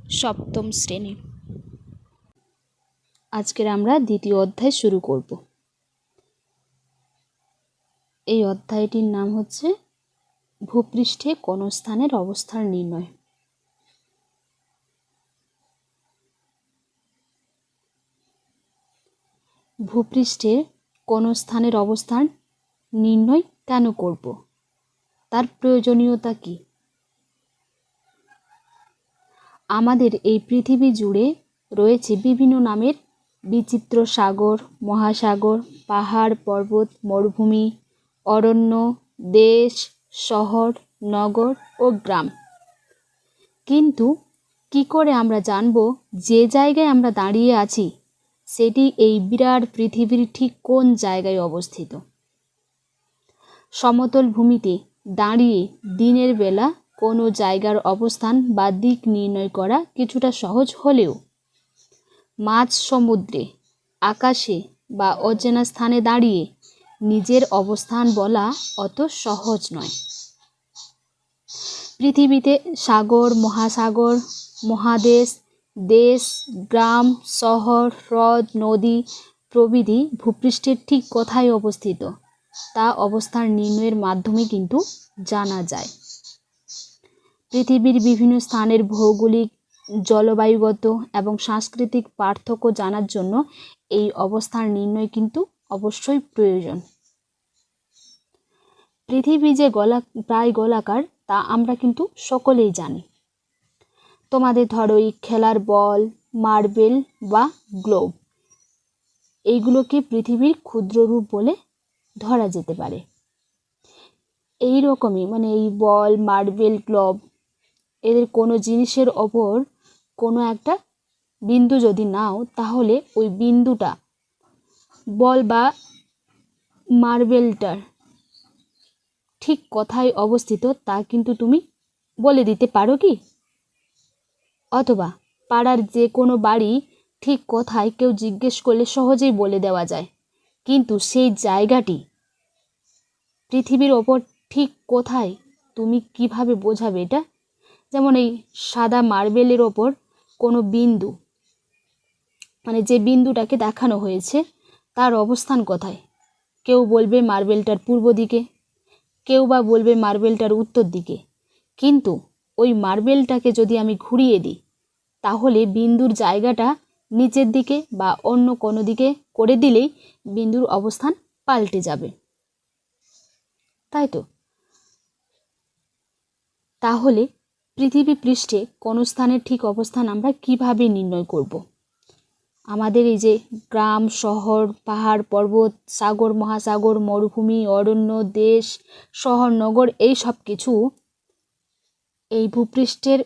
সপ্তম শ্রেণী। আজকের আমরা দ্বিতীয় অধ্যায় শুরু করব। এই অধ্যায়টির নাম হচ্ছে ভূপৃষ্ঠে কোন স্থানের অবস্থান নির্ণয়। ভূপৃষ্ঠে কোন স্থানের অবস্থান নির্ণয় কেন করব, তার প্রয়োজনীয়তা কি? আমাদের এই পৃথিবী জুড়ে রয়েছে বিভিন্ন নামের বিচিত্র সাগর, মহাসাগর, পাহাড়, পর্বত, মরুভূমি, অরণ্য, দেশ, শহর, নগর ও গ্রাম। কিন্তু কি করে আমরা জানব যে জায়গায় আমরা দাঁড়িয়ে আছি সেটি এই বিরাট পৃথিবীর ঠিক কোন জায়গায় অবস্থিত? সমতল ভূমিতে দাঁড়িয়ে দিনের বেলা কোনো জায়গার অবস্থান বা দিক নির্ণয় করা কিছুটা সহজ হলেও মাঝ সমুদ্রে, আকাশে বা অচেনা স্থানে দাঁড়িয়ে নিজের অবস্থান বলা অত সহজ নয়। পৃথিবীতে সাগর, মহাসাগর, মহাদেশ, দেশ, গ্রাম, শহর, হ্রদ, নদী প্রভৃতি ভূপৃষ্ঠের ঠিক কোথায় অবস্থিত তা অবস্থান নির্ণয়ের মাধ্যমে কিন্তু জানা যায়। পৃথিবীর বিভিন্ন স্থানের ভৌগোলিক, জলবায়ুগত এবং সাংস্কৃতিক পার্থক্য জানার জন্য এই অবস্থান নির্ণয় কিন্তু অবশ্যই প্রয়োজন। পৃথিবী যে প্রায় গোলাকার তা আমরা কিন্তু সকলেই জানি। তোমাদের ধরো এই খেলার বল, মার্বেল বা গ্লোব, এইগুলোকে পৃথিবীর ক্ষুদ্র রূপ বলে ধরা যেতে পারে। এই রকমই এই বল, মার্বেল, গ্লোব এদের কোনো জিনিসের ওপর কোনো একটা বিন্দু যদি নাও, তাহলে ওই বিন্দুটা বল বা মার্বেলটার ঠিক কোথায় অবস্থিত তা কিন্তু তুমি বলে দিতে পারো কি? অথবা পাড়ার যে কোনো বাড়ি ঠিক কোথায় কেউ জিজ্ঞেস করলে সহজেই বলে দেওয়া যায়, কিন্তু সেই জায়গাটি পৃথিবীর ওপর ঠিক কোথায় তুমি কিভাবে বোঝাবে এটা? যেমন এই সাদা মার্বেলের ওপর কোনো বিন্দু, যে বিন্দুটাকে দেখানো হয়েছে তার অবস্থান কোথায়? কেউ বলবে মার্বেলটার পূর্ব দিকে, কেউ বা বলবে মার্বেলটার উত্তর দিকে। কিন্তু ওই মার্বেলটাকে যদি আমি ঘুরিয়ে দিই, তাহলে বিন্দুর জায়গাটা নিচের দিকে বা অন্য কোনো দিকে করে দিলেই বিন্দুর অবস্থান পাল্টে যাবে, তাই তো? তাহলে পৃথিবী পৃষ্ঠে কোন স্থানের ঠিক অবস্থান আমরা কিভাবে নির্ণয় করব? আমাদের এই যে গ্রাম, শহর, পাহাড়, পর্বত, সাগর, মহাসাগর, মরুভূমি, অরণ্য, দেশ, শহর, নগর এই সব কিছু এই ভূপৃষ্ঠের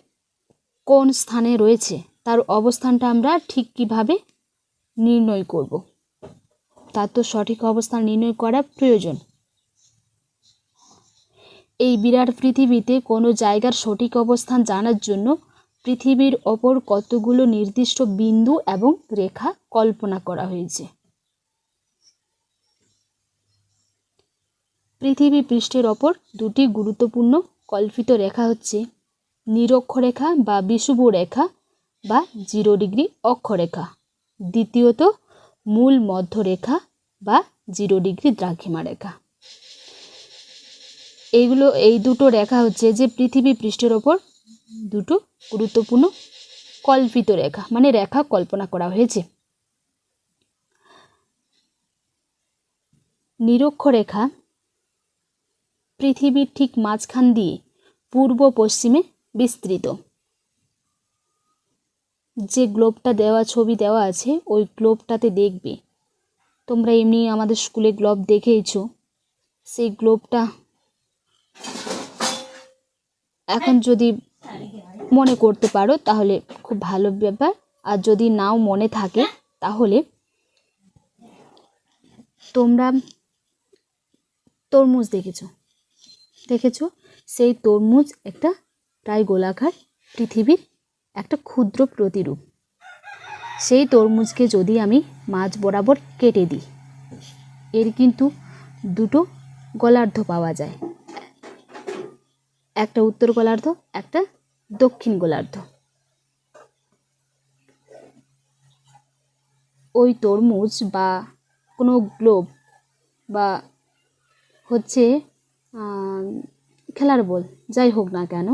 কোন স্থানে রয়েছে তার অবস্থানটা আমরা ঠিক কিভাবে নির্ণয় করব? তার তো সঠিক অবস্থান নির্ণয় করা প্রয়োজন। এই বিরাট পৃথিবীতে কোনো জায়গার সঠিক অবস্থান জানার জন্য পৃথিবীর ওপর কতগুলো নির্দিষ্ট বিন্দু এবং রেখা কল্পনা করা হয়েছে। পৃথিবী পৃষ্ঠের ওপর দুটি গুরুত্বপূর্ণ কল্পিত রেখা হচ্ছে নিরক্ষরেখা বা বিষুব রেখা বা 0 ডিগ্রি অক্ষরেখা, দ্বিতীয়ত মূল মধ্যরেখা বা 0 ডিগ্রি দ্রাঘিমা রেখা। এই দুটো রেখা হচ্ছে যে পৃথিবী পৃষ্ঠের ওপর দুটো গুরুত্বপূর্ণ কল্পিত রেখা, রেখা কল্পনা করা হয়েছে। নিরক্ষরেখা পৃথিবীর ঠিক মাঝখান দিয়ে পূর্ব পশ্চিমে বিস্তৃত। যে গ্লোবটা ছবি দেওয়া আছে ওই গ্লোবটাতে দেখবে তোমরা, এমনি আমাদের স্কুলে গ্লোব দেখেইছো, সেই গ্লোবটা এখন যদি মনে করতে পারো তাহলে খুব ভালো ব্যাপার, আর যদি নাও মনে থাকে তাহলে তোমরা তরমুজ দেখেছো সেই তরমুজ একটা প্রায় গোলাকার পৃথিবীর একটা ক্ষুদ্র প্রতিরূপ। সেই তরমুজকে যদি আমি মাঝ বরাবর কেটে দিই, এর কিন্তু দুটো গোলার্ধ পাওয়া যায়, একটা উত্তর গোলার্ধ, একটা দক্ষিণ গোলার্ধ। ওই তরমুজ বা কোনো গ্লোব বা হচ্ছে খেলার বল যাই হোক না কেন,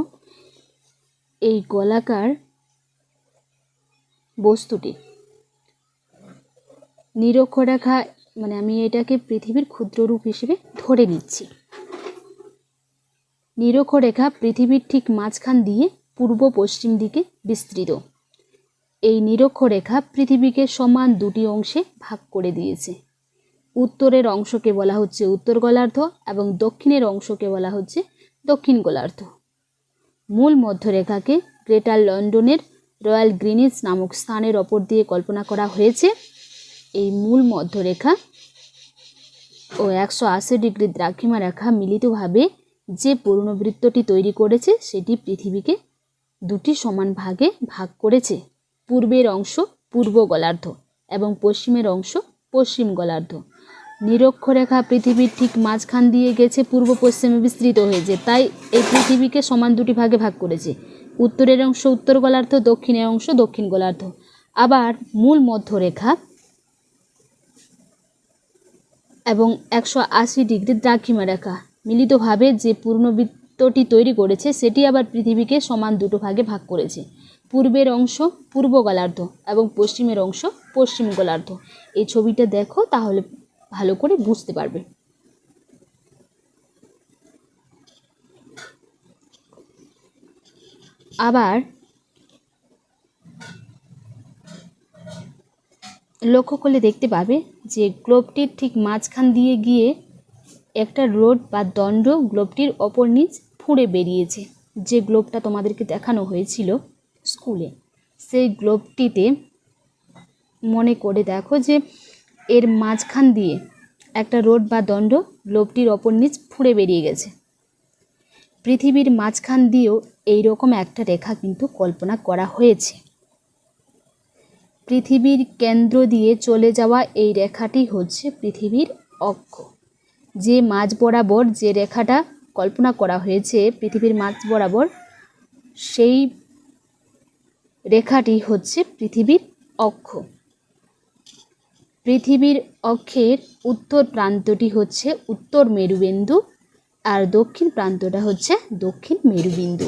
এই গোলাকার বস্তুটি নিরক্ষরেখা, মানে আমি এটাকে পৃথিবীর ক্ষুদ্র রূপ হিসেবে ধরে নিচ্ছি। নিরক্ষরেখা পৃথিবীর ঠিক মাঝখান দিয়ে পূর্ব পশ্চিম দিকে বিস্তৃত। এই নিরক্ষরেখা পৃথিবীকে সমান দুটি অংশে ভাগ করে দিয়েছে। উত্তরের অংশকে বলা হচ্ছে উত্তর গোলার্ধ এবং দক্ষিণের অংশকে বলা হচ্ছে দক্ষিণ গোলার্ধ। মূল মধ্যরেখাকে গ্রেটার লন্ডনের রয়্যাল গ্রিনিচ নামক স্থানের ওপর দিয়ে কল্পনা করা হয়েছে। এই মূল মধ্যরেখা ও 180 ডিগ্রি দ্রাঘিমা রেখা মিলিতভাবে যে পূর্ণবৃত্তটি তৈরি করেছে সেটি পৃথিবীকে দুটি সমান ভাগে ভাগ করেছে। পূর্বের অংশ পূর্ব গোলার্ধ এবং পশ্চিমের অংশ পশ্চিম গোলার্ধ। নিরক্ষরেখা পৃথিবীর ঠিক মাঝখান দিয়ে গেছে পূর্ব পশ্চিমে বিস্তৃত হয়েছে, তাই এই পৃথিবীকে সমান দুটি ভাগে ভাগ করেছে। উত্তরের অংশ উত্তর গোলার্ধ, দক্ষিণের অংশ দক্ষিণ গোলার্ধ। আবার মূল মধ্যরেখা এবং 180 ডিগ্রি দ্রাঘিমা রেখা মিলিতভাবে যে পূর্ণবৃত্তটি তৈরি করেছে সেটি আবার পৃথিবীকে সমান দুটো ভাগে ভাগ করেছে। পূর্বের অংশ পূর্ব গোলার্ধ এবং পশ্চিমের অংশ পশ্চিম গোলার্ধ। এই ছবিটা দেখো, তাহলে ভালো করে বুঝতে পারবে। আবার লক্ষ্য করলে দেখতে পাবে যে গ্লোবটির ঠিক মাঝখান দিয়ে গিয়ে একটা রোড বা দণ্ড গ্লোবটির অপর নিচ ফুঁড়ে বেরিয়েছে। যে গ্লোবটা তোমাদেরকে দেখানো হয়েছিল স্কুলে, সেই গ্লোবটিতে মনে করে দেখো যে এর মাঝখান দিয়ে একটা রোড বা দণ্ড গ্লোবটির অপর নিচ ফুঁড়ে বেরিয়ে গেছে। পৃথিবীর মাঝখান দিয়েও এই রকম একটা রেখা কিন্তু কল্পনা করা হয়েছে। পৃথিবীর কেন্দ্র দিয়ে চলে যাওয়া এই রেখাটি হচ্ছে পৃথিবীর অক্ষ। যে মাঝ বরাবর যে রেখাটা কল্পনা করা হয়েছে পৃথিবীর মাঝ বরাবর, সেই রেখাটি হচ্ছে পৃথিবীর অক্ষ। পৃথিবীর অক্ষের উত্তর প্রান্তটি হচ্ছে উত্তর মেরুবিন্দু আর দক্ষিণ প্রান্তটা হচ্ছে দক্ষিণ মেরুবিন্দু।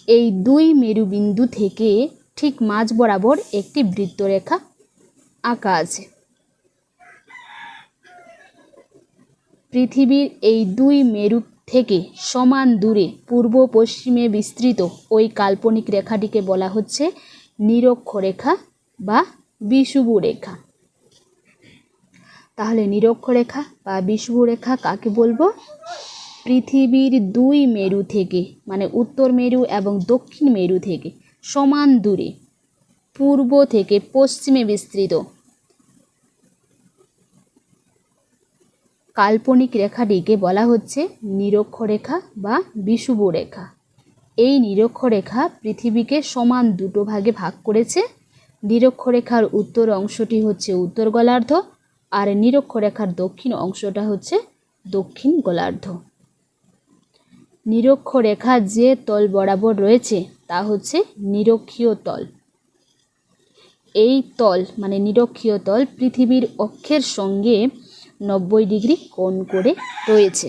এই দুই মেরুবিন্দু থেকে ঠিক মাঝ বরাবর একটি বৃত্তরেখা আঁকা আছে। পৃথিবীর এই দুই মেরু থেকে সমান দূরে পূর্ব পশ্চিমে বিস্তৃত ওই কাল্পনিক রেখাটিকে বলা হচ্ছে নিরক্ষরেখা বা বিষুবরেখা। তাহলে নিরক্ষরেখা বা বিষুবরেখা কাকে বলবো? পৃথিবীর দুই মেরু থেকে, মানে উত্তর মেরু এবং দক্ষিণ মেরু থেকে সমান দূরে পূর্ব থেকে পশ্চিমে বিস্তৃত কাল্পনিক রেখাটিকে বলা হচ্ছে নিরক্ষরেখা বা বিষুবরেখা। এই নিরক্ষরেখা পৃথিবীকে সমান দুটো ভাগে ভাগ করেছে। নিরক্ষরেখার উত্তর অংশটি হচ্ছে উত্তর গোলার্ধ আর নিরক্ষরেখার দক্ষিণ অংশটা হচ্ছে দক্ষিণ গোলার্ধ। নিরক্ষরেখা যে তল বরাবর রয়েছে তা হচ্ছে নিরক্ষীয় তল। এই তল মানে নিরক্ষীয় তল পৃথিবীর অক্ষের সঙ্গে 90 ডিগ্রি কোণ করে রয়েছে।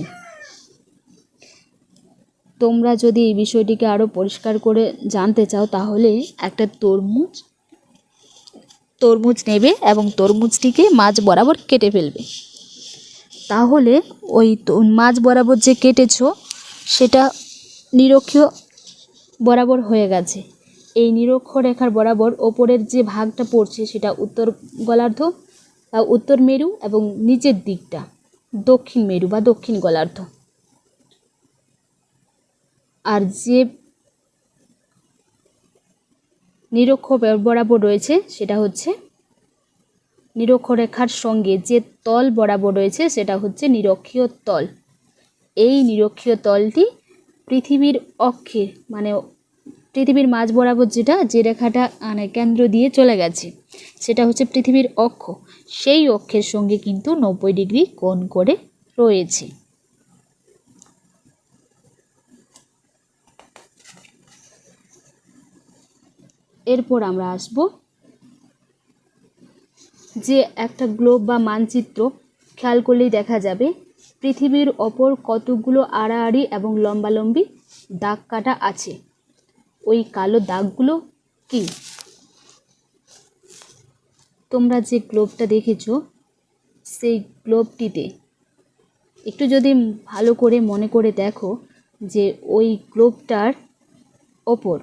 তোমরা যদি এই বিষয়টিকে আরও পরিষ্কার করে জানতে চাও তাহলে একটা তরমুজ নেবে এবং তরমুজটিকে মাঝ বরাবর কেটে ফেলবে। তাহলে ওই মাঝ বরাবর যে কেটেছো সেটা নিরক্ষীয় বরাবর হয়ে গেছে। এই নিরক্ষরেখার বরাবর ওপরের যে ভাগটা পড়ছে সেটা উত্তর গোলার্ধ বা উত্তর মেরু এবং নিচের দিকটা দক্ষিণ মেরু বা দক্ষিণ গোলার্ধ। আর যে নিরক্ষ বরাবর রয়েছে সেটা হচ্ছে নিরক্ষরেখার সঙ্গে যে তল বরাবর রয়েছে সেটা হচ্ছে নিরক্ষীয় তল। এই নিরক্ষীয় তলটি পৃথিবীর অক্ষে, মানে পৃথিবীর মাঝ বরাবর যে রেখাটা মানে কেন্দ্র দিয়ে চলে গেছে সেটা হচ্ছে পৃথিবীর অক্ষ। সেই অক্ষের সঙ্গে কিন্তু 90 ডিগ্রি কোণ করে রয়েছে। এরপর আমরা আসব যে একটা গ্লোব বা মানচিত্র খেয়াল করলেই দেখা যাবে পৃথিবীর ওপর কতগুলো আড়াআড়ি এবং লম্বালম্বি দাগ কাটা আছে। ওই কালো দাগগুলো কি? তোমরা যে গ্লোবটা দেখেছো সেই গ্লোবটিতে একটু যদি ভালো করে মনে করে দেখো যে ওই গ্লোবটার ওপর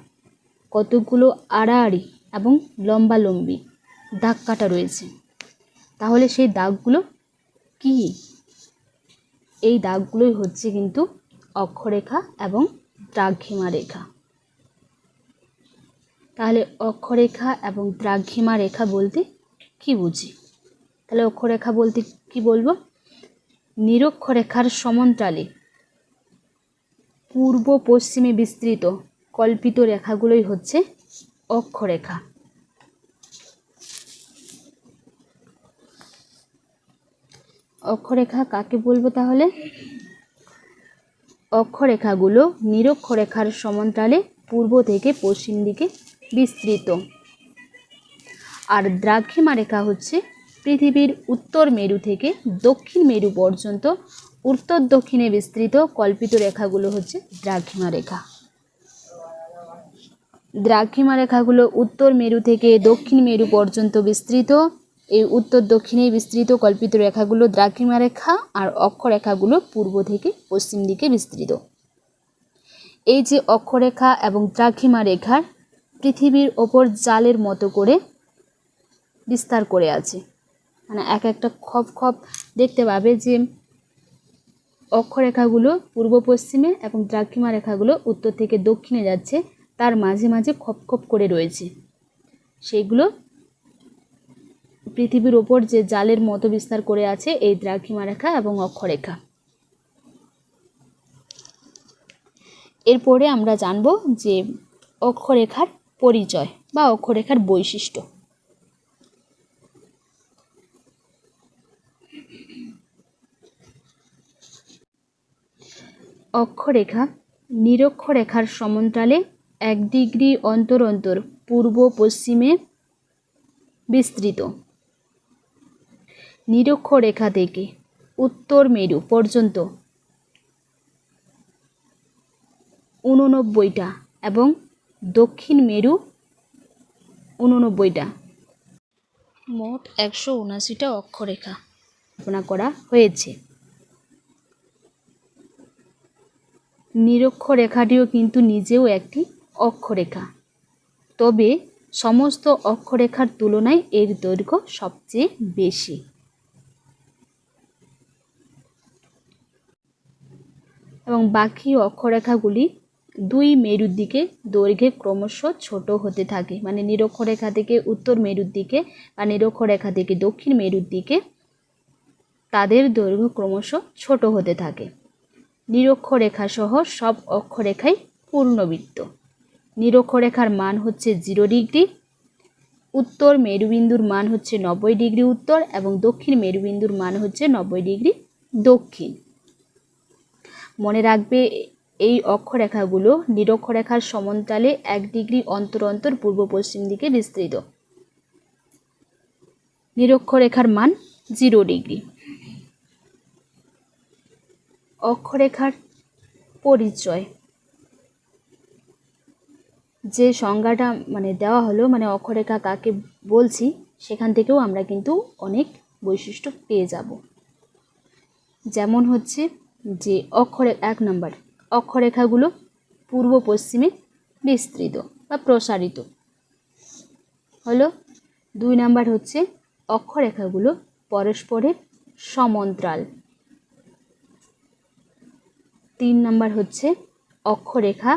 কতগুলো আড়াআড়ি এবং লম্বালম্বি দাগ কাটা রয়েছে, তাহলে সেই দাগগুলো কি? এই দাগগুলোই হচ্ছে কিন্তু অক্ষরেখা এবং দ্রাঘিমা রেখা। তাহলে অক্ষরেখা এবং দ্রাঘিমা রেখা বলতে কি বুঝি? তাহলে অক্ষরেখা বলতে কি বলবো? নিরক্ষরেখার সমান্তরালে পূর্ব পশ্চিমে বিস্তৃত কল্পিত রেখাগুলোই হচ্ছে অক্ষরেখা। অক্ষরেখা কাকে বলবো তাহলে? অক্ষরেখাগুলো নিরক্ষরেখার সমান্তরালে পূর্ব থেকে পশ্চিম দিকে বিস্তৃত। আর দ্রাঘিমা রেখা হচ্ছে পৃথিবীর উত্তর মেরু থেকে দক্ষিণ মেরু পর্যন্ত উত্তর দক্ষিণে বিস্তৃত কল্পিত রেখাগুলো হচ্ছে দ্রাঘিমা রেখা। দ্রাঘিমা রেখাগুলো উত্তর মেরু থেকে দক্ষিণ মেরু পর্যন্ত বিস্তৃত। এই উত্তর দক্ষিণে বিস্তৃত কল্পিত রেখাগুলো দ্রাঘিমা রেখা, আর অক্ষরেখাগুলো পূর্ব থেকে পশ্চিম দিকে বিস্তৃত। এই যে অক্ষরেখা এবং দ্রাঘিমা রেখার পৃথিবীর ওপর জালের মতো করে বিস্তার করে আছে, মানে এক একটা খপ খপ দেখতে পাবে যে অক্ষরেখাগুলো পূর্ব পশ্চিমে এবং দ্রাঘিমা রেখাগুলো উত্তর থেকে দক্ষিণে যাচ্ছে, তার মাঝে মাঝে খপ খপ করে রয়েছে। সেগুলো পৃথিবীর ওপর যে জালের মতো বিস্তার করে আছে এই দ্রাঘিমা রেখা এবং অক্ষরেখা। এরপরে আমরা জানব যে অক্ষরেখার পরিচয় বা অক্ষরেখার বৈশিষ্ট্য। অক্ষরেখা নিরক্ষরেখার সমান্তরালে 1 ডিগ্রি অন্তর অন্তর পূর্ব পশ্চিমে বিস্তৃত। নিরক্ষরেখা থেকে উত্তর মেরু পর্যন্ত 89টা এবং দক্ষিণ মেরু 89টা, মোট 179টা অক্ষরেখা স্থাপনা করা হয়েছে। নিরক্ষরেখাটিও কিন্তু নিজেও একটি অক্ষরেখা, তবে সমস্ত অক্ষরেখার তুলনায় এর দৈর্ঘ্য সবচেয়ে বেশি। এবং বাকি অক্ষরেখাগুলি 2 মেরুর দিকে দৈর্ঘ্যে ক্রমশ ছোট হতে থাকে, মানে নিরক্ষরেখা থেকে উত্তর মেরুর দিকে বা নিরক্ষরেখা থেকে দক্ষিণ মেরুর দিকে তাদের দৈর্ঘ্য ক্রমশ ছোট হতে থাকে। নিরক্ষরেখা সহ সব অক্ষরেখাই পূর্ণবৃত্ত। নিরক্ষরেখার মান হচ্ছে 0 ডিগ্রি, উত্তর মেরুবিন্দুর মান হচ্ছে 90 ডিগ্রি উত্তর এবং দক্ষিণ মেরুবিন্দুর মান হচ্ছে 90 ডিগ্রি দক্ষিণ। মনে রাখবে এই অক্ষরেখাগুলো নিরক্ষরেখার সমান্তরালে 1 ডিগ্রি অন্তর অন্তর পূর্ব পশ্চিম দিকে বিস্তৃত। নিরক্ষরেখার মান 0 ডিগ্রি। অক্ষরেখার পরিচয়, যে সংজ্ঞাটা দেওয়া হলো, অক্ষরেখা কাকে বলছি, সেখান থেকেও আমরা কিন্তু অনেক বৈশিষ্ট্য পেয়ে যাব। যেমন হচ্ছে যে 1 নম্বর, অক্ষরেখাগুলো পূর্ব পশ্চিমে বিস্তৃত বা প্রসারিত হলো। 2 নম্বর হচ্ছে অক্ষরেখাগুলো পরস্পরের সমান্তরাল। 3 নম্বর হচ্ছে অক্ষরেখা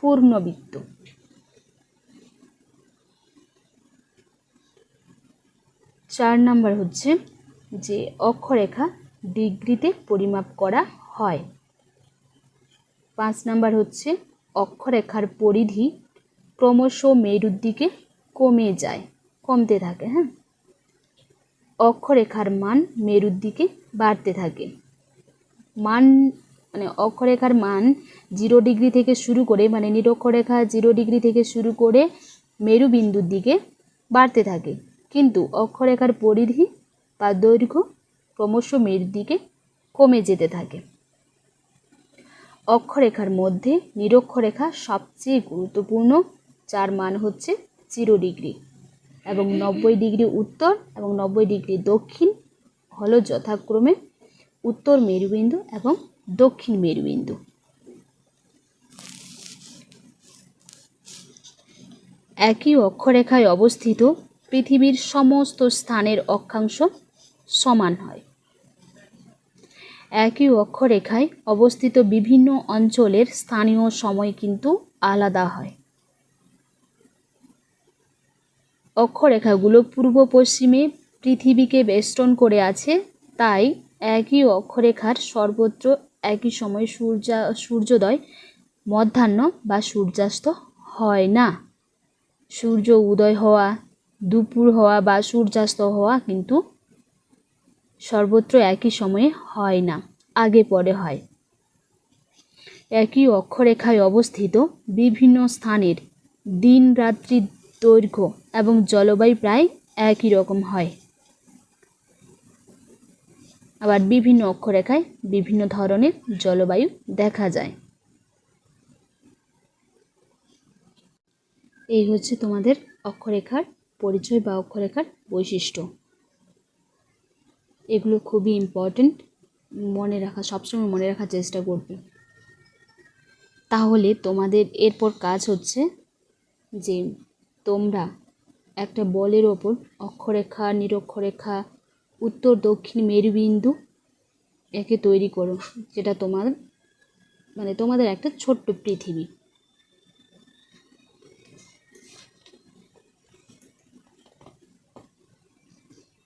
পূর্ণবৃত্ত। 4 নম্বর হচ্ছে যে অক্ষরেখা ডিগ্রিতে পরিমাপ করা হয়। 5 নম্বর হচ্ছে অক্ষরেখার পরিধি ক্রমশ মেরুর দিকে কমতে থাকে। অক্ষরেখার মান মেরুর দিকে বাড়তে থাকে। মান অক্ষরেখার মান 0 ডিগ্রি থেকে শুরু করে, নিরক্ষরেখা 0 ডিগ্রি থেকে শুরু করে মেরু বিন্দুর দিকে বাড়তে থাকে। কিন্তু অক্ষরেখার পরিধি বা দৈর্ঘ্য ক্রমশ মেরুর দিকে কমে যেতে থাকে। অক্ষরেখার মধ্যে নিরক্ষরেখা সবচেয়ে গুরুত্বপূর্ণ, যার মান হচ্ছে 0 ডিগ্রি, এবং 90 ডিগ্রি উত্তর এবং 90 ডিগ্রি দক্ষিণ হলো যথাক্রমে উত্তর মেরুবিন্দু এবং দক্ষিণ মেরুবিন্দু। একই অক্ষরেখায় অবস্থিত পৃথিবীর সমস্ত স্থানের অক্ষাংশ সমান হয়। একই অক্ষরেখায় অবস্থিত বিভিন্ন অঞ্চলের স্থানীয় সময় কিন্তু আলাদা হয়। অক্ষরেখাগুলো পূর্ব পশ্চিমে পৃথিবীকে বেষ্টন করে আছে, তাই একই অক্ষরেখার সর্বত্র একই সময় সূর্যোদয়, মধ্যাহ্ন বা সূর্যাস্ত হয় না। সূর্য উদয় হওয়া, দুপুর হওয়া বা সূর্যাস্ত হওয়া কিন্তু সর্বত্র একই সময়ে হয় না, আগে পরে হয়। একই অক্ষরেখায় অবস্থিত বিভিন্ন স্থানের দিন রাত্রির দৈর্ঘ্য এবং জলবায়ু প্রায় একই রকম হয়। আবার বিভিন্ন অক্ষরেখায় বিভিন্ন ধরনের জলবায়ু দেখা যায়। এই হচ্ছে তোমাদের অক্ষরেখার পরিচয় বা অক্ষরেখার বৈশিষ্ট্য। এগুলো খুবই ইম্পর্টেন্ট, মনে রাখা, সবসময় মনে রাখার চেষ্টা করবে। তাহলে তোমাদের এরপর কাজ হচ্ছে যে তোমরা একটা বলের ওপর অক্ষরেখা, নিরক্ষরেখা, উত্তর দক্ষিণ মেরুবিন্দু একে তৈরি করো, যেটা তোমাদের একটা ছোট্ট পৃথিবী।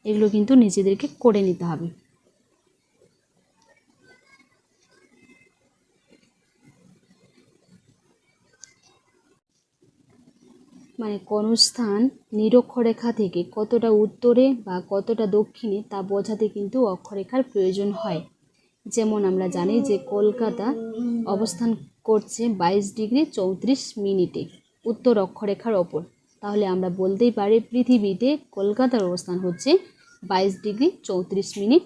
এগুলো কিন্তু নিজেদেরকে করে নিতে হবে। কোন স্থান নিরক্ষরেখা থেকে কতটা উত্তরে বা কতটা দক্ষিণে তা বোঝাতে কিন্তু অক্ষরেখার প্রয়োজন হয়। যেমন আমরা জানি যে কলকাতা অবস্থান করছে 22 ডিগ্রি 34 মিনিটে উত্তর অক্ষরেখার ওপর, তাহলে আমরা বলতেই পারি পৃথিবীতে কলকাতার অবস্থান হচ্ছে 22 ডিগ্রি 34 মিনিট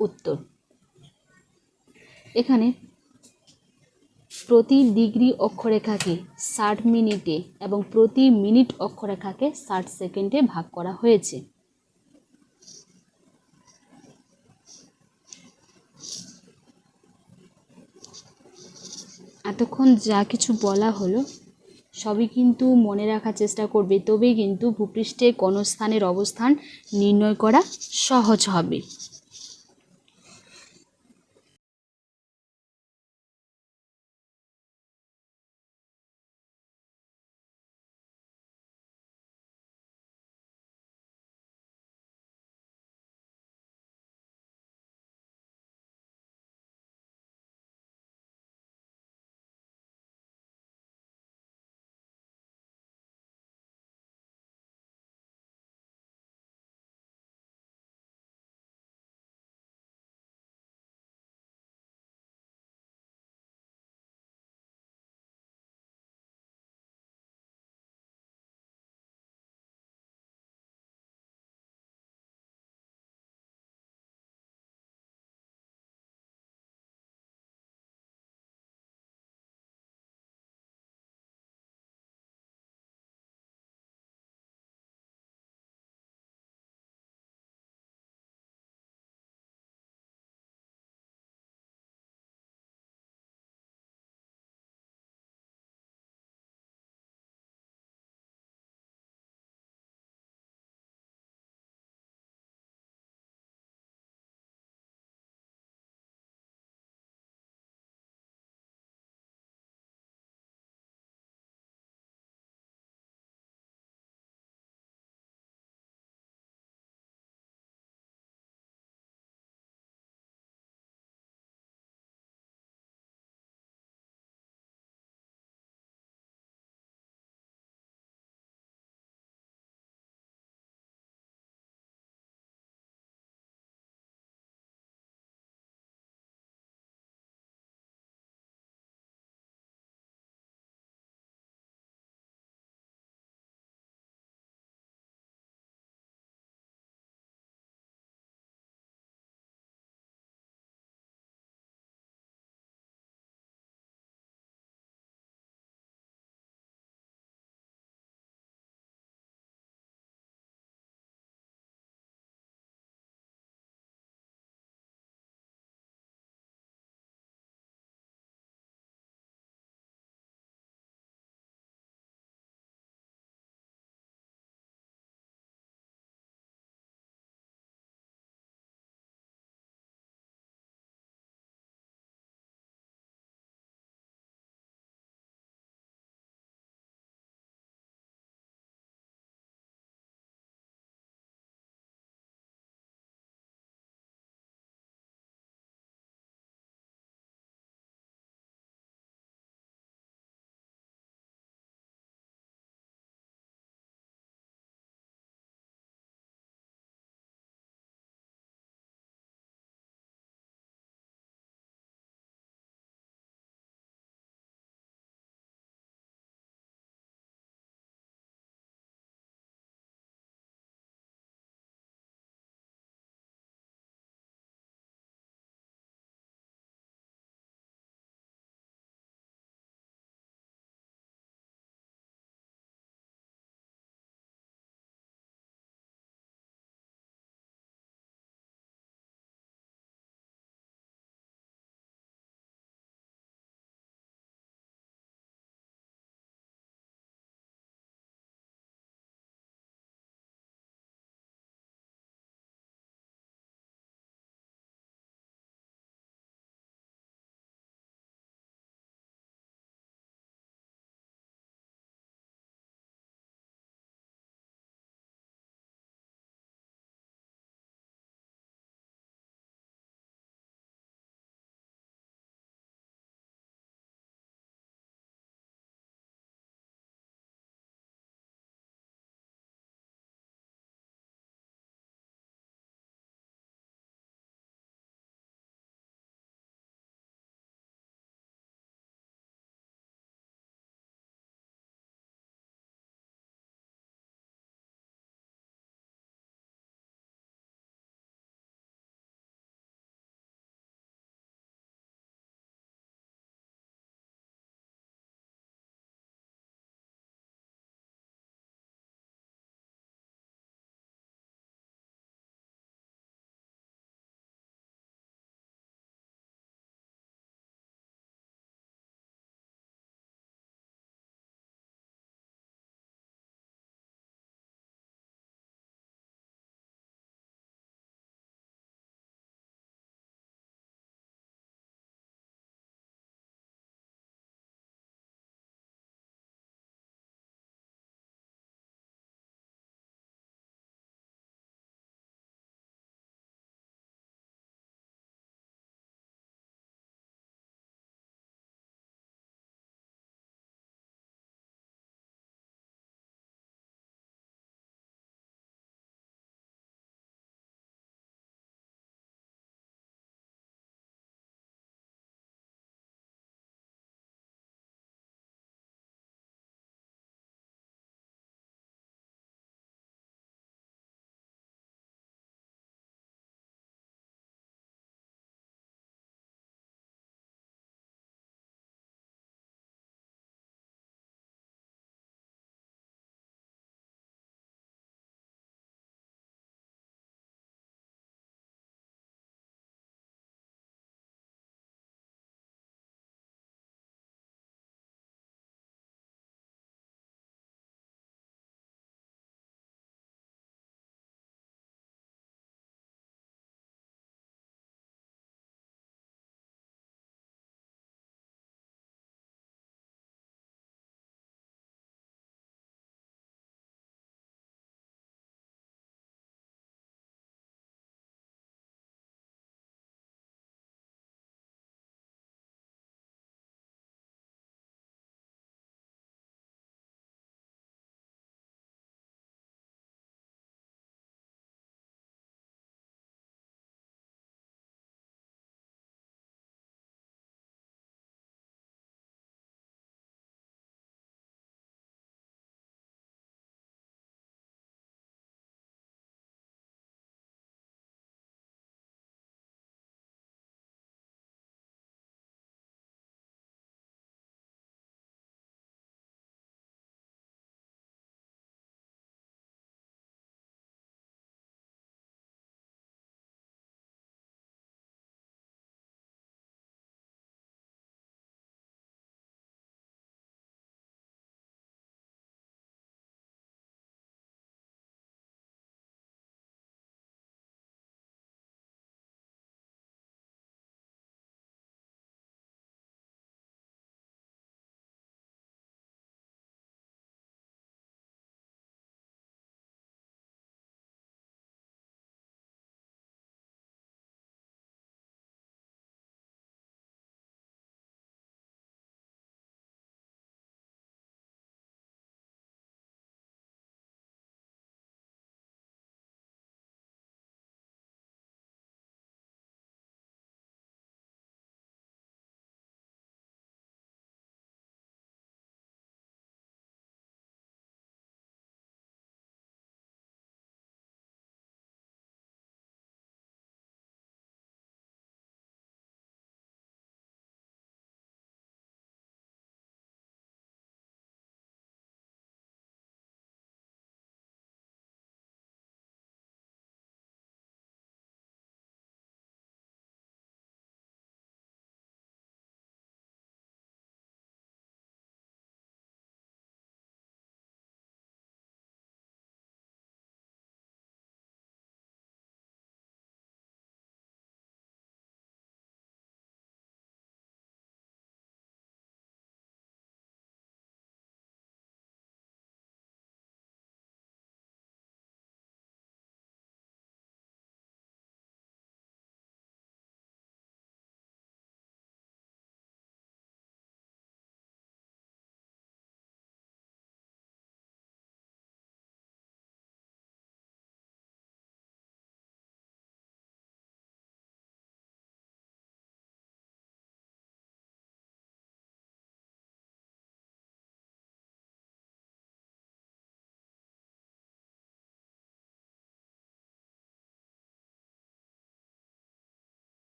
উত্তর। এখানে প্রতি ডিগ্রি অক্ষরেখাকে 60 মিনিটে এবং প্রতি মিনিট অক্ষরেখাকে 60 সেকেন্ডে ভাগ করা হয়েছে। এতক্ষণ যা কিছু বলা হলো সবই কিন্তু মনে রাখার চেষ্টা করবে, তবেই কিন্তু ভূপৃষ্ঠে কোন স্থানের অবস্থান নির্ণয় করা সহজ হবে।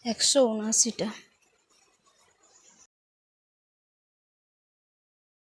179টা।